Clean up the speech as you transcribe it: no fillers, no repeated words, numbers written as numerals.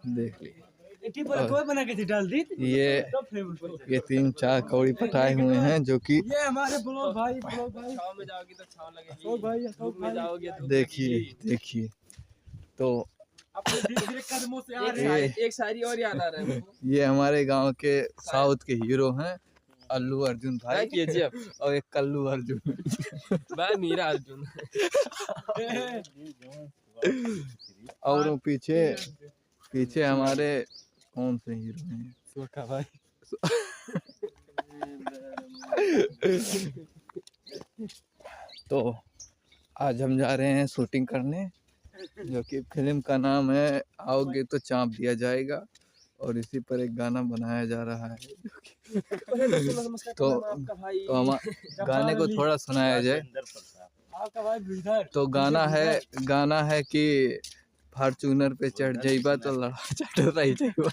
देख ली बना के डाल दी। ये 3-4 कौड़ी पटाए हुए हैं जो कि ये हमारे ब्लॉग भाई छाव में जाओगी तो छाव लगेगी, धूप में जाओगे तो देखिए तो अपने कदमों से आ रहे हैं। एक शायरी और याद आ रहा है। ये हमारे गांव के साउथ के हीरो हैं अल्लू अर्जुन भाई और एक कल्लू अर्जुन भाई मीरा अर्जुन। और वो पीछे हमारे कौन से हीरो हैं? सोखा भाई। तो आज हम जा रहे हैं शूटिंग करने, जो कि फिल्म का नाम है आओगे तो चाँप दिया जाएगा, और इसी पर एक गाना बनाया जा रहा है। तो हम गाने को थोड़ा सुनाया जाए। तो गाना है कि फॉर्च्यूनर पे चढ़ जाइबा तो लड़ा चढ़ रही जाइबा।